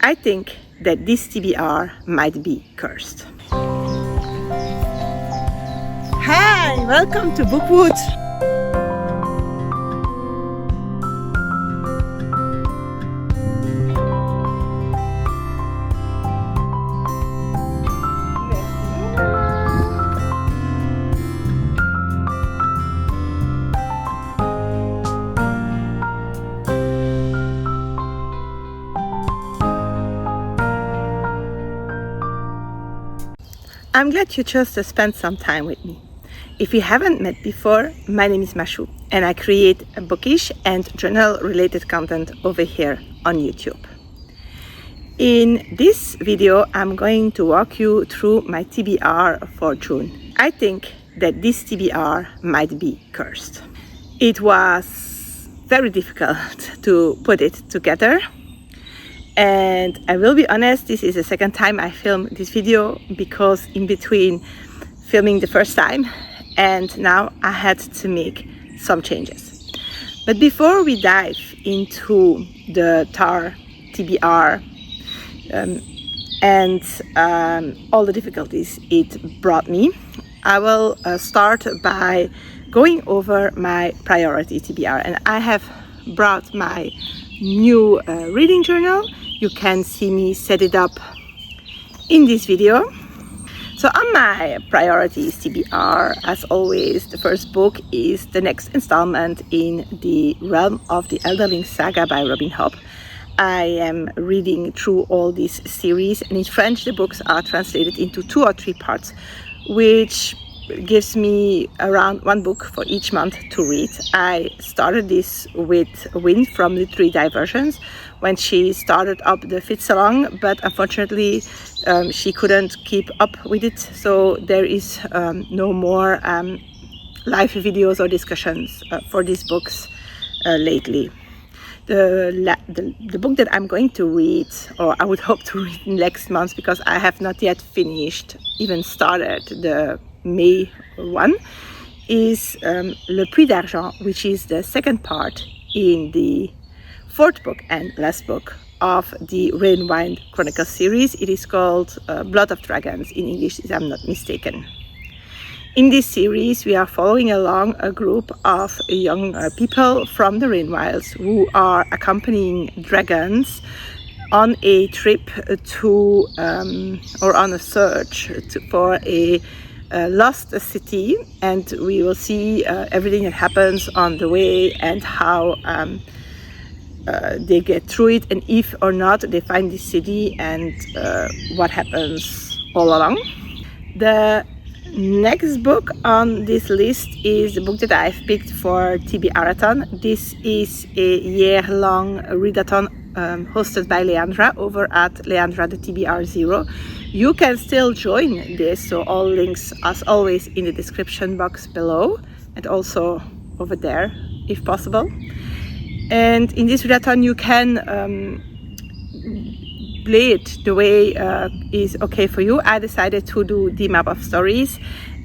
I think that this TBR might be cursed. Hi, welcome to Bookwood. I'm glad you chose to spend some time with me. If we haven't met before, my name is Mashou and I create bookish and journal-related content over here on YouTube. In this video, I'm going to walk you through my TBR for June. I think that this TBR might be cursed. It was very difficult to put it together. And I will be honest, this is the second time I filmed this video because in between filming the first time and now I had to make some changes. But before we dive into the TAR TBR and all the difficulties it brought me, I will start by going over my priority TBR. And I have brought my new reading journal. You can see me set it up in this video. So on my priorities TBR, as always, the first book is the next installment in the Realm of the Elderling saga by Robin Hobb. I am reading through all this series, and in French the books are translated into 2 or 3 parts, which gives me around 1 book for each month to read. I started this with Win from the 3 Diversions when she started up the 5th salon, but unfortunately she couldn't keep up with it, so there is no more live videos or discussions for these books lately. The book that I'm going to read, or I would hope to read next month, because I have not yet finished, even started the May one, is Le Puits d'Argent, which is the second part in the 4th book and last book of the Rainwind Chronicles series. It is called Blood of Dragons in English, if I'm not mistaken. In this series, we are following along a group of young people from the Rainwilds who are accompanying dragons on a trip to, or on a search for a lost city, and we will see everything that happens on the way and how they get through it, and if or not they find this city, and what happens all along. The next book on this list is the book that I've picked for TBR-athon. This is a year-long readathon hosted by Leandra over at Leandra the TBR 0. You can still join this, so all links as always in the description box below and also over there if possible. And in this readathon you can play it the way is okay for you. I decided to do the map of stories,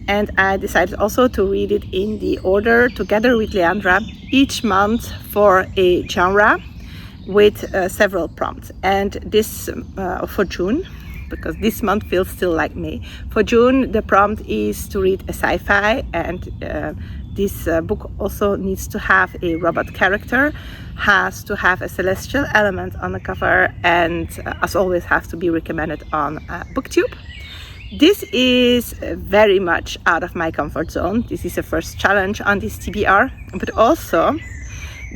and I decided also to read it in the order together with Leandra each month for a genre with several prompts. And this for June, because this month feels still like May. For June, the prompt is to read a sci-fi, and this book also needs to have a robot character, has to have a celestial element on the cover, and as always has to be recommended on BookTube. This is very much out of my comfort zone. This is the first challenge on this TBR, but also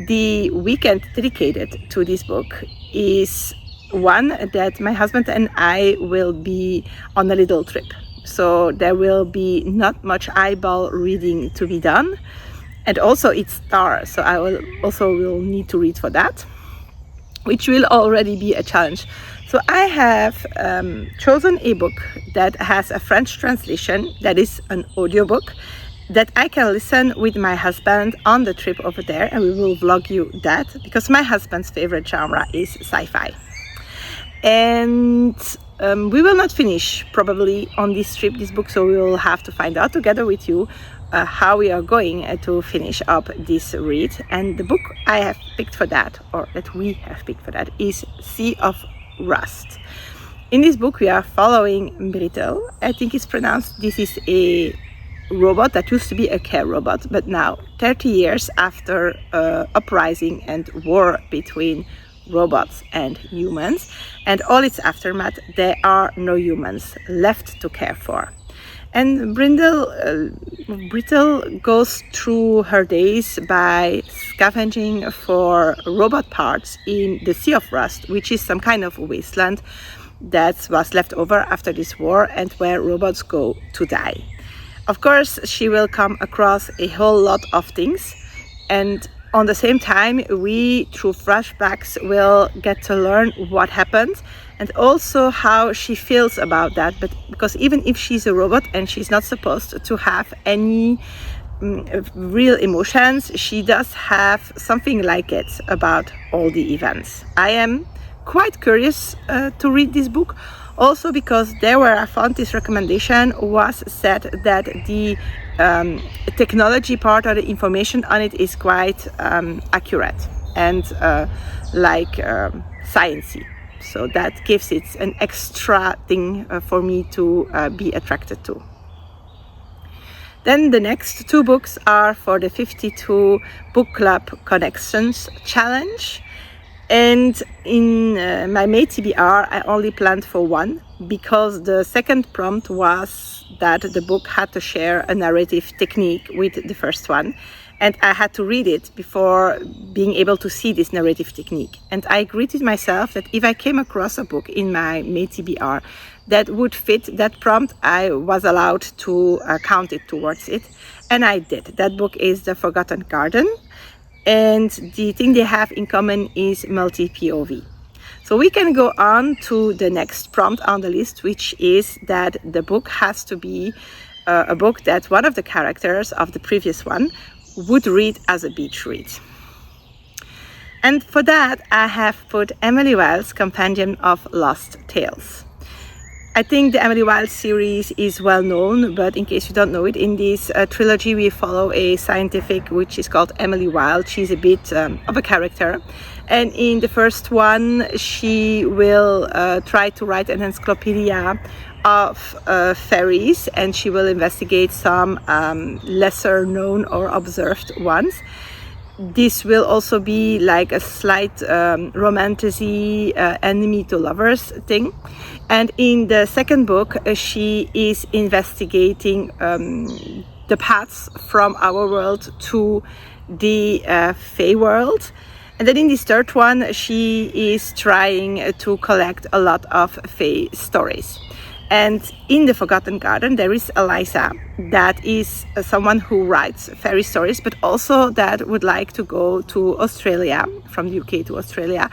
the weekend dedicated to this book is one that my husband and I will be on a little trip. So there will be not much eyeball reading to be done, and also it's TAR, so I will need to read for that, which will already be a challenge. So I have chosen a book that has a French translation, that is an audiobook that I can listen with my husband on the trip over there, and we will vlog you that, because my husband's favorite genre is sci-fi. And we will not finish probably on this trip this book, so we will have to find out together with you how we are going to finish up this read. And the book I have picked for that, or that we have picked for that, is Sea of Rust. In this book, we are following Brittle. I think it's pronounced. This is a robot that used to be a care robot, but now, 30 years after uprising and war between robots and humans, and all its aftermath, there are no humans left to care for. And Brittle goes through her days by scavenging for robot parts in the Sea of Rust, which is some kind of wasteland that was left over after this war and where robots go to die. Of course, she will come across a whole lot of things, and on the same time, we, through flashbacks, will get to learn what happened and also how she feels about that. But because even if she's a robot and she's not supposed to have any real emotions, she does have something like it about all the events. I am quite curious to read this book, also because there where I found this recommendation was said that the technology part or the information on it is quite accurate and sciencey. So that gives it an extra thing for me to be attracted to. Then the next two books are for the 52 Book Club Connections Challenge. And in my May TBR, I only planned for one because the second prompt was that the book had to share a narrative technique with the first one. And I had to read it before being able to see this narrative technique. And I agreed with myself that if I came across a book in my May TBR that would fit that prompt, I was allowed to count it towards it. And I did. That book is The Forgotten Garden. And the thing they have in common is multi-POV. So we can go on to the next prompt on the list, which is that the book has to be a book that one of the characters of the previous one would read as a beach read. And for that, I have put Emil Wilde's Compendium of Lost Tales. I think the Emil Wilde series is well known, but in case you don't know it, in this trilogy we follow a scientific which is called Emil Wilde. She's a bit of a character, and in the first one she will try to write an encyclopedia of fairies, and she will investigate some lesser known or observed ones. This will also be like a slight romantasy enemy to lovers thing. And in the second book, she is investigating the paths from our world to the Fae world. And then in this third one, she is trying to collect a lot of Fae stories. And in The Forgotten Garden, there is Eliza, that is someone who writes fairy stories, but also that would like to go to Australia, from the UK to Australia,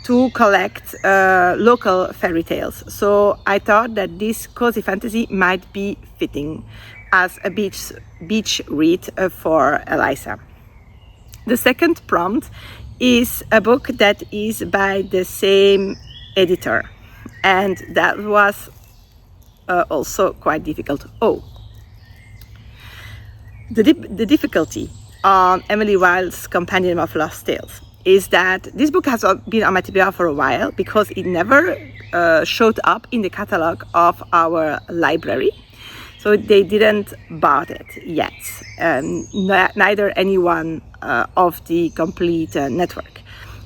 to collect local fairy tales. So I thought that this cozy fantasy might be fitting as a beach read for Eliza. The second prompt is a book that is by the same editor, and that was also quite difficult. The difficulty on Emil Wilde's Compendium of Lost Tales is that this book has been on my TBR for a while because it never showed up in the catalog of our library. So they didn't bought it yet, neither anyone of the complete network.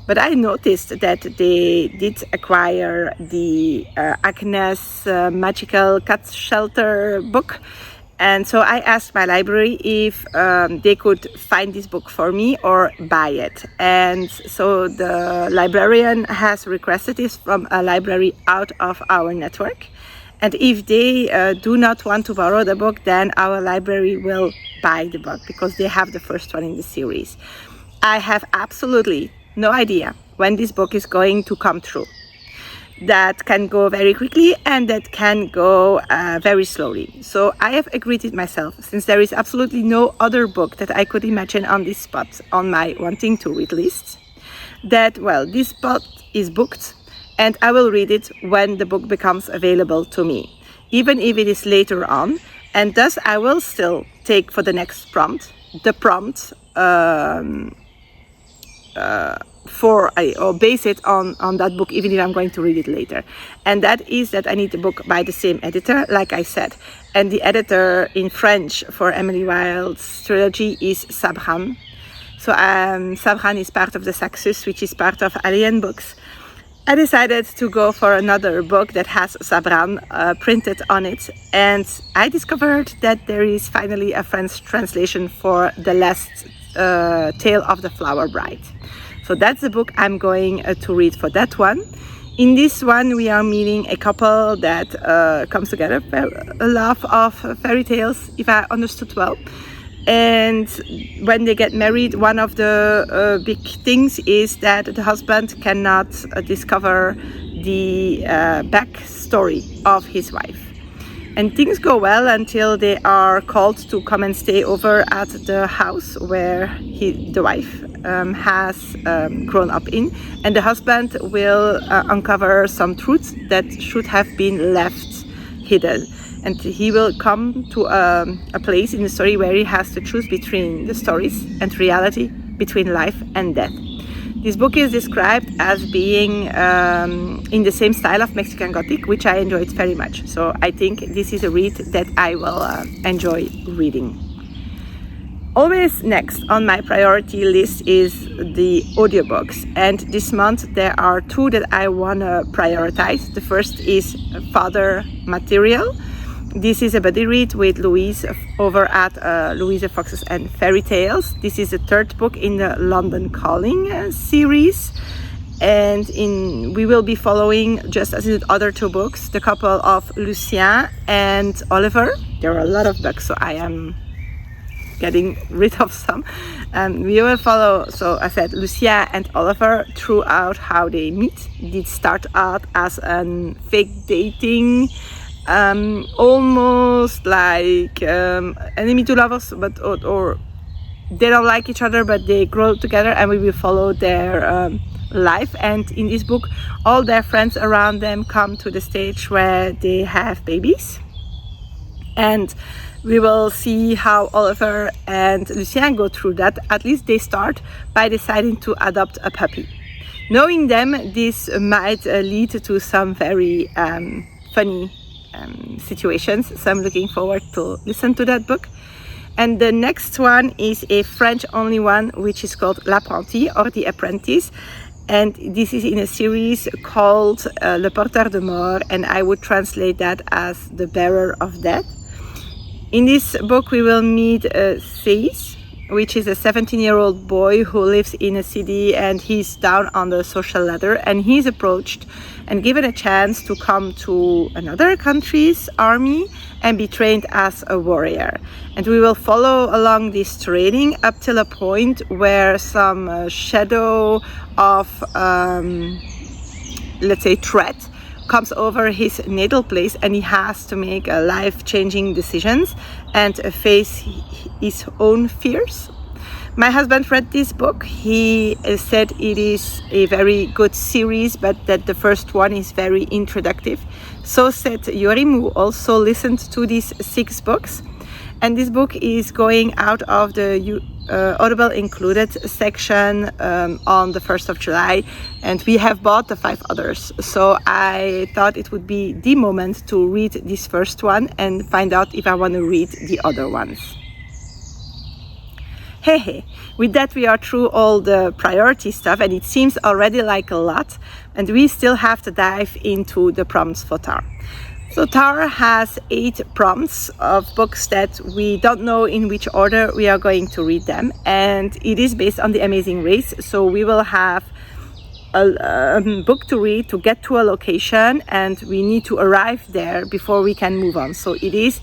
But I noticed that they did acquire the Agnes Magical Cat Shelter book. And so I asked my library if they could find this book for me or buy it. And so the librarian has requested this from a library out of our network. And if they do not want to borrow the book, then our library will buy the book because they have the first one in the series. I have absolutely no idea when this book is going to come through. That can go very quickly and that can go very slowly. So I have agreed with myself, since there is absolutely no other book that I could imagine on this spot on my wanting to read list, that, well, this spot is booked and I will read it when the book becomes available to me, even if it is later on. And thus I will still take for the next prompt, the prompt or base it on that book, even if I'm going to read it later. And that is that I need the book by the same editor, like I said. And the editor in French for Emil Wilde's trilogy is Sabran. So Sabran is part of the Saxus, which is part of Alien Books. I decided to go for another book that has Sabran printed on it, and I discovered that there is finally a French translation for The Last Tale of the Flower Bride. So that's the book I'm going to read for that one. In this one, we are meeting a couple that comes together, a love of fairy tales, if I understood well. And when they get married, one of the big things is that the husband cannot discover the backstory of his wife. And things go well until they are called to come and stay over at the house where the wife has grown up in. And the husband will uncover some truths that should have been left hidden. And he will come to a place in the story where he has to choose between the stories and reality, between life and death. This book is described as being in the same style of Mexican Gothic, which I enjoyed very much. So I think this is a read that I will enjoy reading. Always next on my priority list is the audiobooks. And this month there are two that I want to prioritize. The first is Father Material. This is a buddy read with Louise over at Louise Foxes and Fairy Tales. This is the third book in the London Calling series. And we will be following, just as in the other two books, the couple of Lucien and Oliver. There are a lot of books, so I am getting rid of some. We will follow, so I said, Lucien and Oliver throughout how they meet. It started out as a fake dating, almost like enemy to lovers, but or they don't like each other, but they grow together, and we will follow their life. And in this book, all their friends around them come to the stage where they have babies, and we will see how Oliver and Lucien go through that. At least they start by deciding to adopt a puppy. Knowing them, this might lead to some very funny situations, so I'm looking forward to listen to that book. And the next one is a French only one, which is called L'Apprenti, or The Apprentice, and this is in a series called Le Porteur de Mort, and I would translate that as The Bearer of Death. In this book we will meet Seis, which is a 17-year-old boy who lives in a city, and he's down on the social ladder, and he's approached and given a chance to come to another country's army and be trained as a warrior. And we will follow along this training up till a point where some shadow of, let's say, threat comes over his natal place, and he has to make life-changing decisions and face his own fears. My husband read this book. He said it is a very good series, but that the first one is very introductive. So said Yorim, who also listened to these 6 books. And this book is going out of the Audible included section on the 1st of July, and we have bought the 5 others. So I thought it would be the moment to read this first one and find out if I want to read the other ones. Hey, with that we are through all the priority stuff, and it seems already like a lot, and we still have to dive into the prompts for Tara. So Tara has 8 prompts of books that we don't know in which order we are going to read them, and it is based on the Amazing Race. So we will have a book to read to get to a location, and we need to arrive there before we can move on. So it is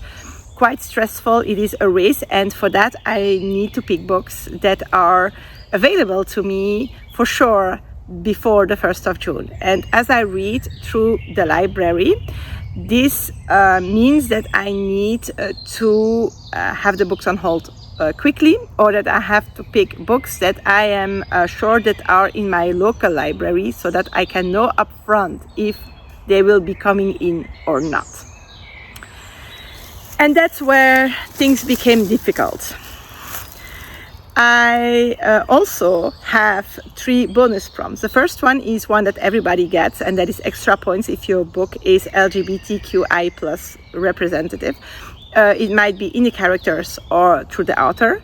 quite stressful. It is a race, and for that I need to pick books that are available to me for sure before the 1st of June. And as I read through the library, this means that I need to have the books on hold quickly, or that I have to pick books that I am sure that are in my local library, so that I can know upfront if they will be coming in or not. And that's where things became difficult. I also have 3 bonus prompts. The first one is one that everybody gets, and that is extra points if your book is LGBTQI plus representative. It might be in the characters or through the author.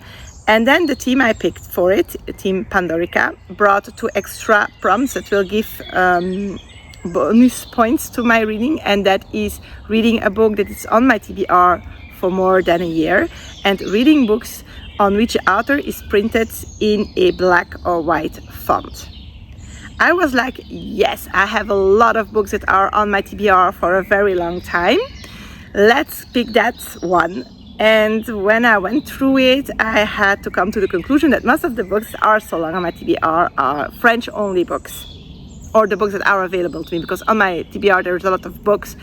And then the team I picked for it, Team Pandorica, brought 2 extra prompts that will give bonus points to my reading, and that is reading a book that is on my TBR for more than a year, and reading books on which the author is printed in a black or white font. I was like, yes, I have a lot of books that are on my TBR for a very long time. Let's pick that one. And when I went through it, I had to come to the conclusion that most of the books that are so long on my TBR are French-only books, or the books that are available to me, because on my TBR there's a lot of books.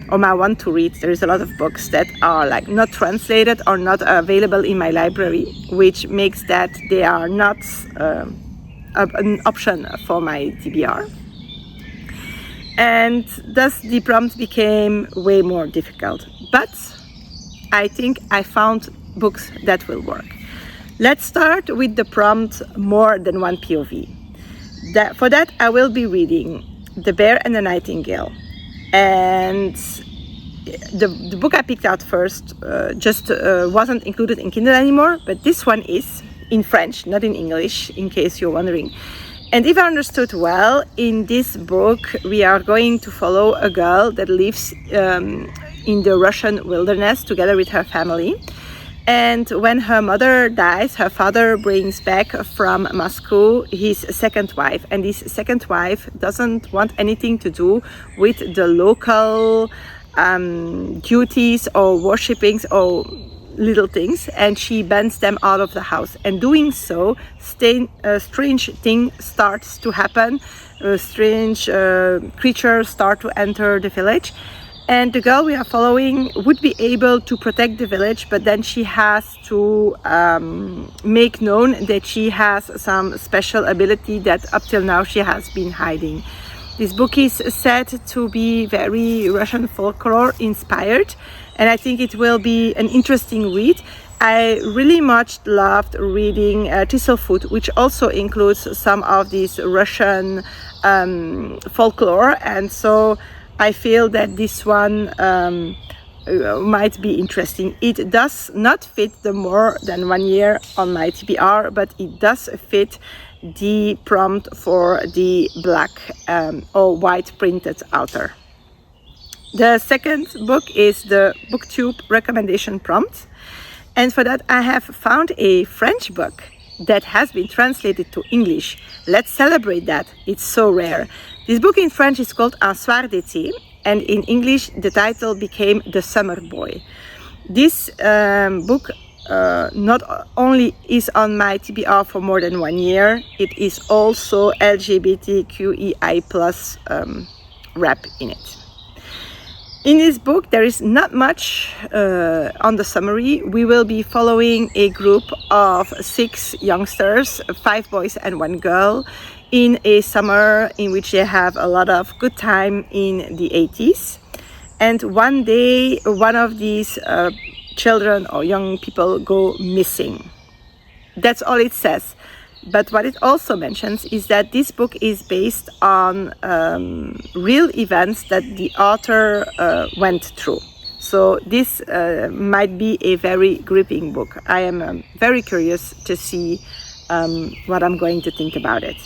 On my want to read, there is a lot of books that are like not translated or not available in my library, which makes that they are not an option for my TBR. And thus the prompt became way more difficult. But I think I found books that will work. Let's start with the prompt more than one POV. For that I will be reading The Bear and the Nightingale. And the book I picked out first just wasn't included in Kindle anymore, but this one is in French, not in English, in case you're wondering. And if I understood well, in this book we are going to follow a girl that lives in the Russian wilderness together with her family. And when her mother dies, her father brings back from Moscow his second wife. And this second wife doesn't want anything to do with the local duties or worshippings or little things. And she bans them out of the house. And doing so, a strange thing starts to happen. Strange creatures start to enter the village. And the girl we are following would be able to protect the village, but then she has to make known that she has some special ability that up till now she has been hiding. This book is said to be very Russian folklore inspired, and I think it will be an interesting read. I really much loved reading Thistlefoot, which also includes some of this Russian folklore, and so I feel that this one might be interesting. It does not fit the more than 1 year on my TBR, but it does fit the prompt for the black or white printed author. The second book is the BookTube recommendation prompt. And for that I have found a French book that has been translated to English. Let's celebrate that. It's so rare. This book in French is called Un soir d'été, and in English the title became The Summer Boy. This book not only is on my TBR for more than 1 year, it is also LGBTQEI plus rep in it. In this book there is not much on the summary. We will be following a group of 6 youngsters, 5 boys and 1 girl, in a summer in which they have a lot of good time in the 80s. And one day one of these children or young people go missing. That's all it says. But what it also mentions is that this book is based on real events that the author went through. So this might be a very gripping book. I am very curious to see what I'm going to think about it.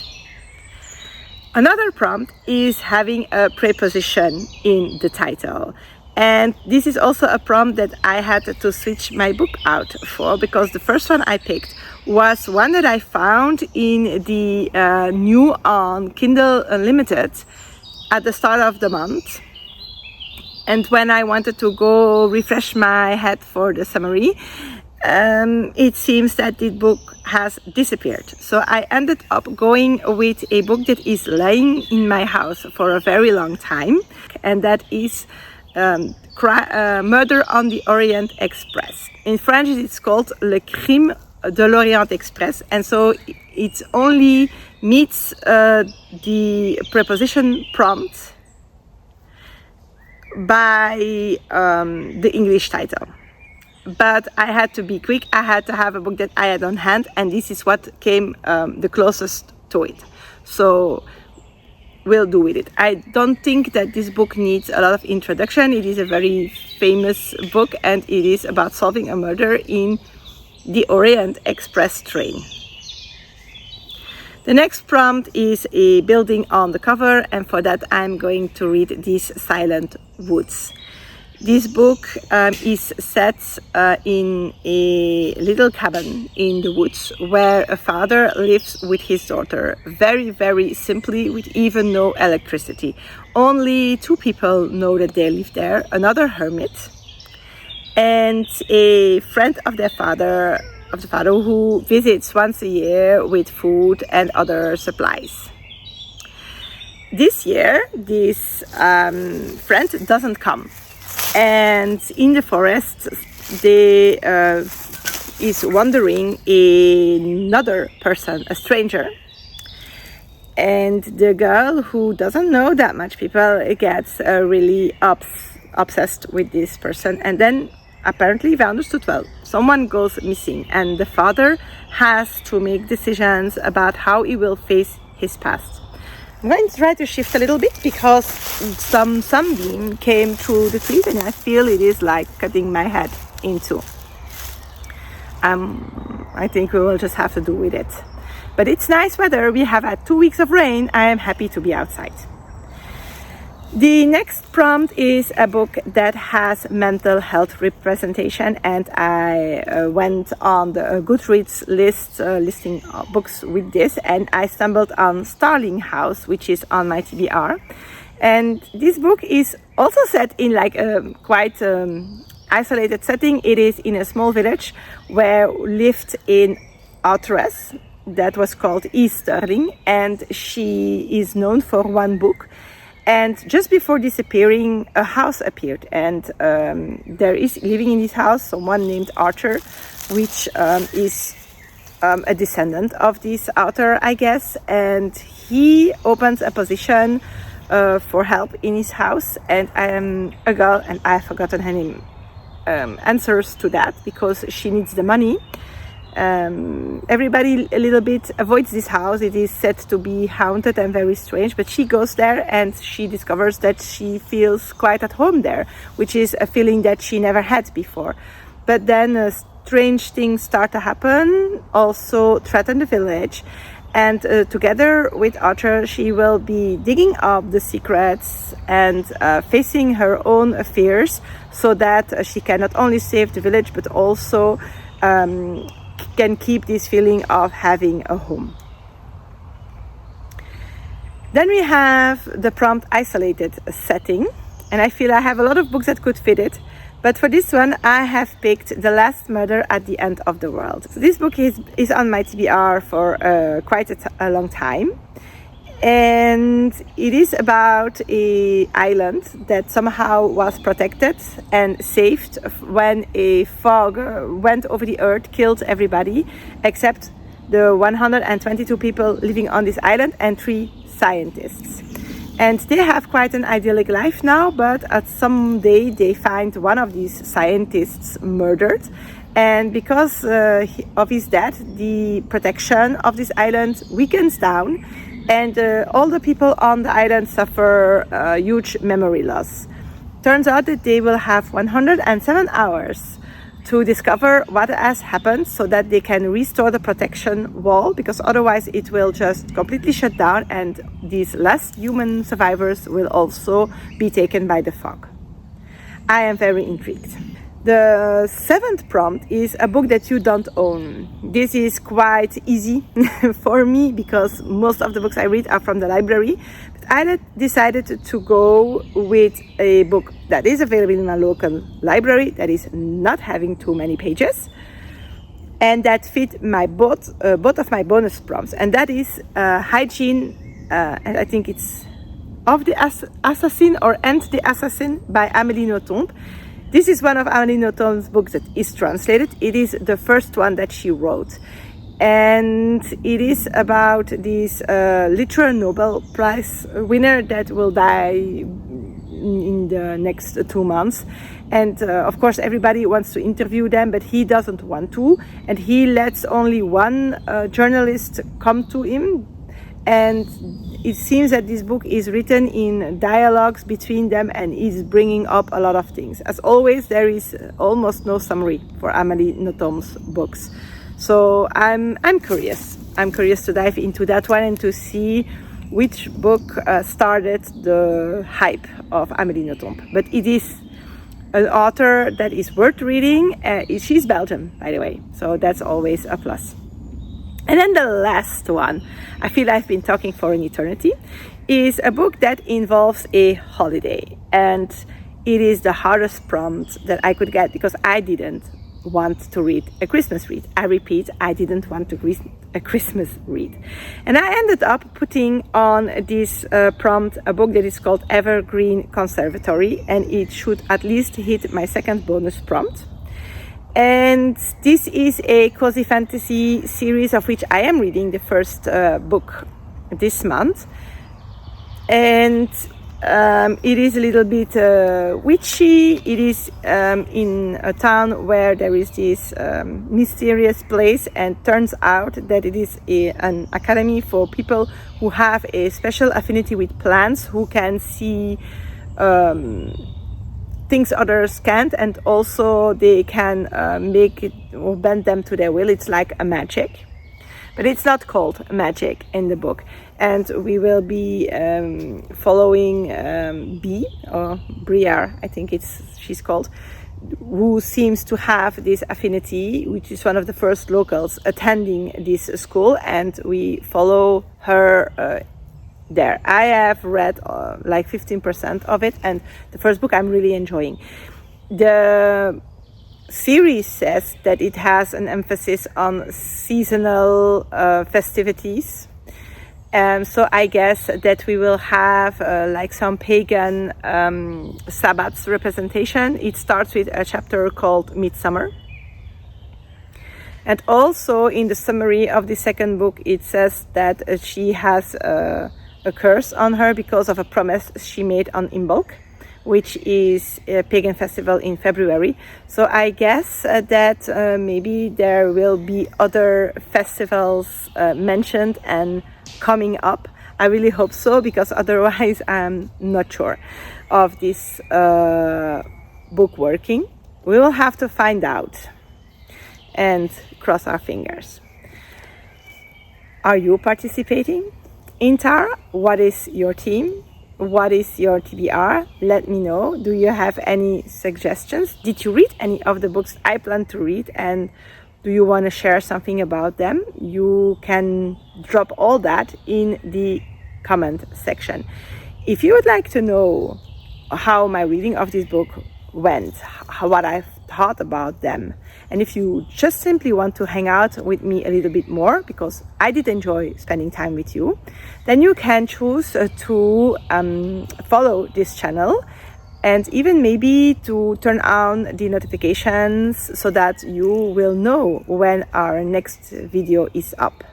Another prompt is having a preposition in the title. And this is also a prompt that I had to switch my book out for, because the first one I picked was one that I found in the new on Kindle Unlimited at the start of the month. And when I wanted to go refresh my head for the summary, it seems that the book has disappeared. So I ended up going with a book that is lying in my house for a very long time, and that is Murder on the Orient-Express. In French it's called Le Crime de l'Orient-Express, and so it only meets the preposition prompt by the English title. but I had to be quick. I had to have a book that I had on hand, and this is what came the closest to it. So we'll do with it. I don't think that this book needs a lot of introduction. It is a very famous book, and it is about solving a murder in the Orient-Express train. The next prompt is a building on the cover, and for that I'm going to read These Silent Woods. This book is set in a little cabin in the woods where a father lives with his daughter, very, very simply, with even no electricity. Only 2 people know that they live there, another hermit and a friend of the father who visits once a year with food and other supplies. This year, this friend doesn't come. And in the forest, there is wandering another person, a stranger. And the girl, who doesn't know that much people, gets really obsessed with this person. And then apparently we understood well, someone goes missing, and the father has to make decisions about how he will face his past. I'm going to try to shift a little bit because some sunbeam came through the trees and I feel it is like cutting my head in two. I think we will just have to do with it. But it's nice weather. We have had 2 weeks of rain. I am happy to be outside. The next prompt is a book that has mental health representation, and I went on the Goodreads list listing books with this, and I stumbled on Starling House, which is on my TBR. And this book is also set in like a quite isolated setting. It is in a small village where lived an authoress that was called Starling, and she is known for one book. And just before disappearing, a house appeared, and there is living in this house someone named Arthur, which is a descendant of this author, I guess. And he opens a position for help in his house, and a girl, and I've forgotten her name, answers to that because she needs the money. Everybody a little bit avoids this house. It is said to be haunted and very strange, but she goes there and she discovers that she feels quite at home there, which is a feeling that she never had before. But then strange things start to happen, also threaten the village, and together with Arthur she will be digging up the secrets and facing her own fears, so that she can not only save the village but also can keep this feeling of having a home. Then we have the prompt isolated setting, and I feel I have a lot of books that could fit it, but for this one I have picked The Last Murder at the End of the World. So this book is on my TBR for quite a long time, and it is about an island that somehow was protected and saved when a fog went over the earth, killed everybody except the 122 people living on this island and 3 scientists. And they have quite an idyllic life now, but at some day they find one of these scientists murdered, and because of his death the protection of this island weakens down, and all the people on the island suffer huge memory loss. Turns out that they will have 107 hours to discover what has happened so that they can restore the protection wall, because otherwise it will just completely shut down and these last human survivors will also be taken by the fog. I am very intrigued. The 7th prompt is a book that you don't own. This is quite easy for me because most of the books I read are from the library. But I decided to go with a book that is available in a local library, that is not having too many pages, and that fit my both of my bonus prompts. And that is Hygiene, and I think it's Of the Assassin or And the Assassin by Amélie Nothomb. This is one of Amélie Nothomb's books that is translated. It is the first one that she wrote. And it is about this literary Nobel Prize winner that will die in the next 2 months. And of course, everybody wants to interview them, but he doesn't want to. And he lets only one journalist come to him. And it seems that this book is written in dialogues between them and is bringing up a lot of things. As always, there is almost no summary for Amélie Nothomb's books. So I'm curious. I'm curious to dive into that one and to see which book started the hype of Amélie Nothomb. But it is an author that is worth reading. She's Belgian, by the way, so that's always a plus. And then the last one, I feel I've been talking for an eternity, is a book that involves a holiday. And it is the hardest prompt that I could get because I didn't want to read a Christmas read. I repeat, I didn't want to read a Christmas read. And I ended up putting on this prompt a book that is called Evergreen Conservatory, and it should at least hit my second bonus prompt. And this is a cozy fantasy series of which I am reading the first book this month. And it is a little bit witchy. It is in a town where there is this mysterious place, and turns out that it is an academy for people who have a special affinity with plants, who can see things others can't, and also they can make it or bend them to their will. It's like a magic, but it's not called magic in the book. And we will be following B, or Briar, I think she's called, who seems to have this affinity, which is one of the first locals attending this school, and we follow her there. I have read like 15% of it, and the first book I'm really enjoying. The series says that it has an emphasis on seasonal festivities, so I guess that we will have like some pagan Sabbaths representation. It starts with a chapter called Midsummer. And also in the summary of the second book, it says that she has a curse on her because of a promise she made on Imbolc, which is a pagan festival in February. So I guess that maybe there will be other festivals mentioned and coming up. I really hope so, because otherwise I'm not sure of this book working. We will have to find out and cross our fingers. Are you participating in Tara? What is your team? What is your TBR? Let me know. Do you have any suggestions? Did you read any of the books I plan to read, and do you want to share something about them? You can drop all that in the comment section. If you would like to know how my reading of this book went, what I thought about them, and if you just simply want to hang out with me a little bit more, because I did enjoy spending time with you, then you can choose to follow this channel, and even maybe to turn on the notifications so that you will know when our next video is up.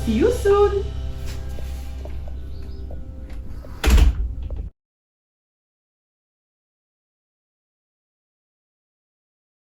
See you soon!